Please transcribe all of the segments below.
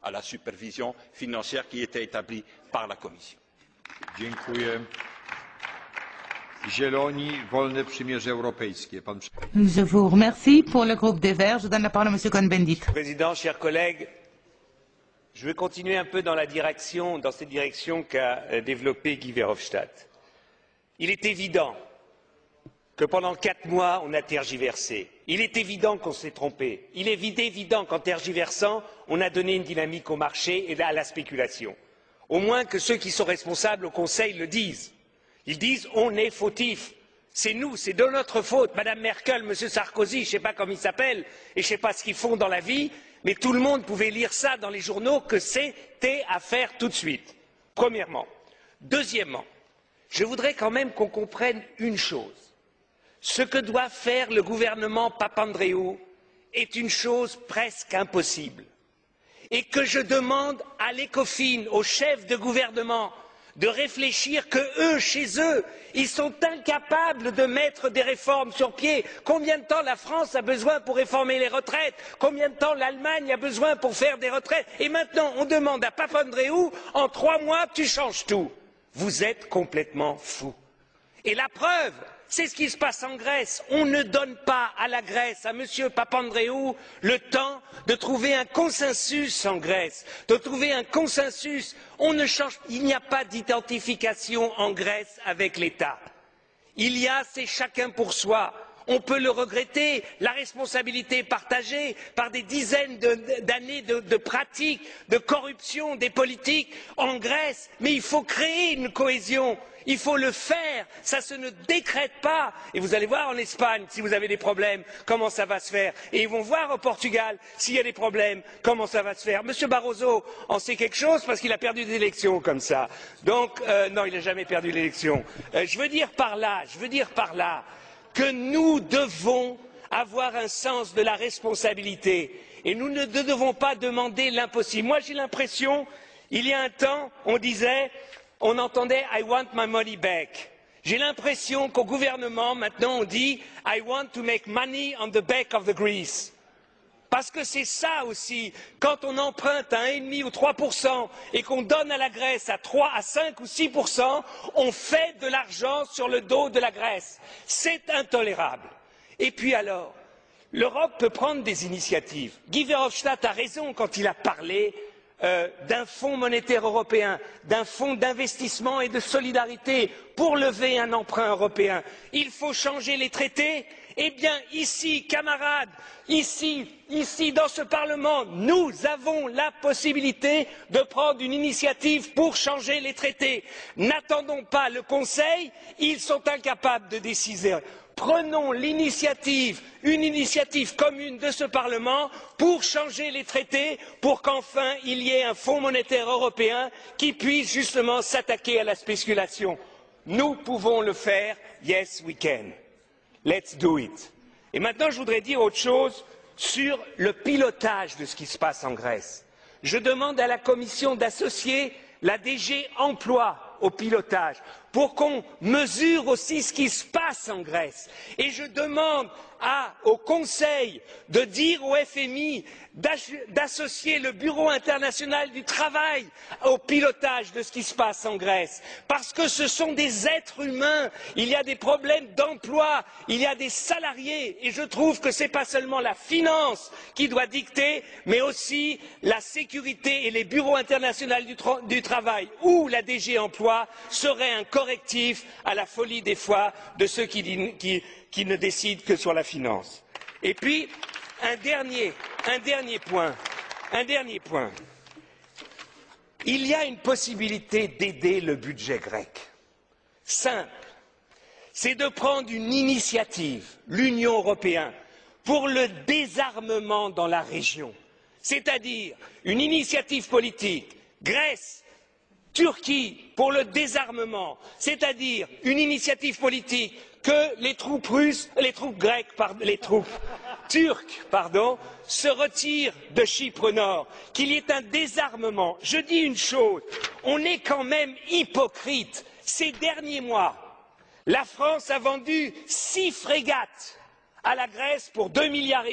à la supervision financière qui était établie par la Commission. Dziękuję. Zieloni, Wolne Przymierze Europejskie. Je vous remercie. Pour le groupe des Verts, je donne la parole à M. Cohn-Bendit. Président, chers collègues, je vais continuer un peu dans cette direction qu'a développée Guy Verhofstadt. Il est évident que pendant 4 mois, on a tergiversé. Il est évident qu'on s'est trompé. Il est évident qu'en tergiversant, on a donné une dynamique au marché et à la spéculation. Au moins que ceux qui sont responsables au Conseil le disent. Ils disent on est fautifs. C'est nous, c'est de notre faute. Madame Merkel, Monsieur Sarkozy, je ne sais pas comment ils s'appellent et je ne sais pas ce qu'ils font dans la vie, mais tout le monde pouvait lire ça dans les journaux que c'était à faire tout de suite. Premièrement. Deuxièmement, je voudrais quand même qu'on comprenne une chose. Ce que doit faire le gouvernement Papandréou est une chose presque impossible. Et que je demande à l'ECOFIN, aux chefs de gouvernement, de réfléchir que eux, chez eux, ils sont incapables de mettre des réformes sur pied. Combien de temps la France a besoin pour réformer les retraites? Combien de temps l'Allemagne a besoin pour faire des retraites? Et maintenant, on demande à Papandréou, en 3 mois, tu changes tout. Vous êtes complètement fous. Et la preuve, c'est ce qui se passe en Grèce. On ne donne pas à la Grèce, à M. Papandréou, le temps de trouver un consensus en Grèce, de trouver un consensus. Il n'y a pas d'identification en Grèce avec l'État. C'est chacun pour soi. On peut le regretter, la responsabilité est partagée par des dizaines d'années de pratiques, de corruption des politiques en Grèce, mais il faut créer une cohésion. Il faut le faire, ça se ne décrète pas. Et vous allez voir en Espagne, si vous avez des problèmes, comment ça va se faire. Et ils vont voir au Portugal, s'il y a des problèmes, comment ça va se faire. Monsieur Barroso en sait quelque chose parce qu'il a perdu des élections comme ça. Donc, non, il n'a jamais perdu l'élection. Je veux dire par là que nous devons avoir un sens de la responsabilité. Et nous ne devons pas demander l'impossible. Moi, j'ai l'impression, il y a un temps, on entendait I want my money back. J'ai l'impression qu'au gouvernement, maintenant, on dit I want to make money on the back of the Greece. Parce que c'est ça aussi, quand on emprunte à 1,5 ou 3% et qu'on donne à la Grèce à 3, à 5 ou 6%, on fait de l'argent sur le dos de la Grèce. C'est intolérable. Et puis alors, l'Europe peut prendre des initiatives. Guy Verhofstadt a raison quand il a parlé d'un fonds monétaire européen, d'un fonds d'investissement et de solidarité pour lever un emprunt européen. Il faut changer les traités. Eh bien, ici, camarades, ici, dans ce Parlement, nous avons la possibilité de prendre une initiative pour changer les traités. N'attendons pas le Conseil, ils sont incapables de décider. Prenons l'initiative, une initiative commune de ce Parlement pour changer les traités, pour qu'enfin il y ait un fonds monétaire européen qui puisse justement s'attaquer à la spéculation. Nous pouvons le faire, yes we can. Let's do it. Et maintenant, je voudrais dire autre chose sur le pilotage de ce qui se passe en Grèce. Je demande à la Commission d'associer la DG Emploi au pilotage, pour qu'on mesure aussi ce qui se passe en Grèce. Et je demande au Conseil de dire au FMI d'associer le Bureau international du travail au pilotage de ce qui se passe en Grèce. Parce que ce sont des êtres humains, il y a des problèmes d'emploi, il y a des salariés, et je trouve que ce n'est pas seulement la finance qui doit dicter, mais aussi la sécurité et les bureaux internationaux du travail ou la DG Emploi seraient un correctif à la folie des fois de ceux qui ne décident que sur la finance. Et puis, un dernier point. Il y a une possibilité d'aider le budget grec. Simple. C'est de prendre une initiative, l'Union européenne, pour le désarmement dans la région. C'est-à-dire une initiative politique, Grèce, Turquie, pour le désarmement, c'est-à-dire une initiative politique que les troupes turques, se retirent de Chypre Nord, qu'il y ait un désarmement. Je dis une chose, on est quand même hypocrite. Ces derniers mois, la France a vendu 6 frégates à la Grèce pour 2,5 milliards,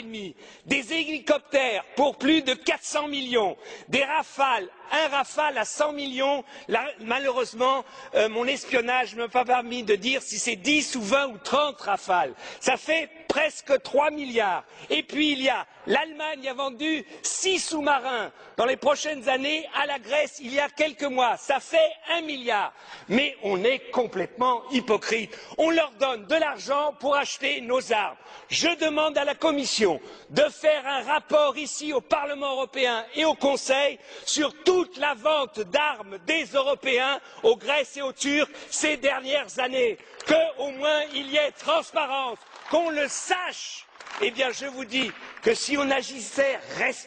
des hélicoptères pour plus de 400 millions, des Rafales, un Rafale à 100 millions. Là, malheureusement, mon espionnage ne m'a pas permis de dire si c'est 10 ou 20 ou 30 Rafales. Ça fait presque 3 milliards. Et puis il y a l'Allemagne a vendu 6 sous-marins dans les prochaines années à la Grèce il y a quelques mois. Ça fait 1 milliard. Mais on est complètement hypocrite. On leur donne de l'argent pour acheter nos armes. Je demande à la Commission de faire un rapport ici au Parlement européen et au Conseil sur toute la vente d'armes des Européens aux Grecs et aux Turcs ces dernières années. Qu'au moins il y ait transparence, qu'on le sache. Eh bien, je vous dis que si on agissait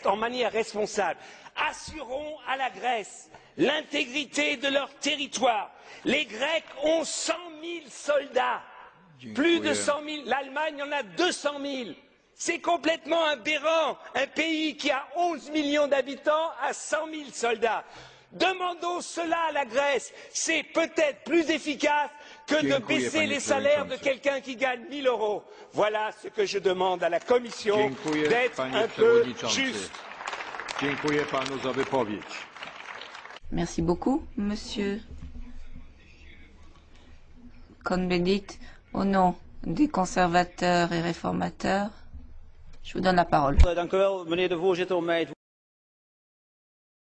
en manière responsable, assurons à la Grèce l'intégrité de leur territoire. Les Grecs ont 100 000 soldats, plus de 100 000. L'Allemagne en a 200 000. C'est complètement aberrant. Un pays qui a 11 millions d'habitants a 100 000 soldats. Demandons cela à la Grèce. C'est peut-être plus efficace que de baisser les salaires de quelqu'un qui gagne 1 000 euros. Voilà ce que je demande à la Commission, d'être un peu juste. Dziękuję panu za wypowiedź. Merci beaucoup, monsieur Cohn-Bendit. Au nom des conservateurs et réformateurs, je vous donne la parole. Dank u wel, meneer de voorzitter, om mij het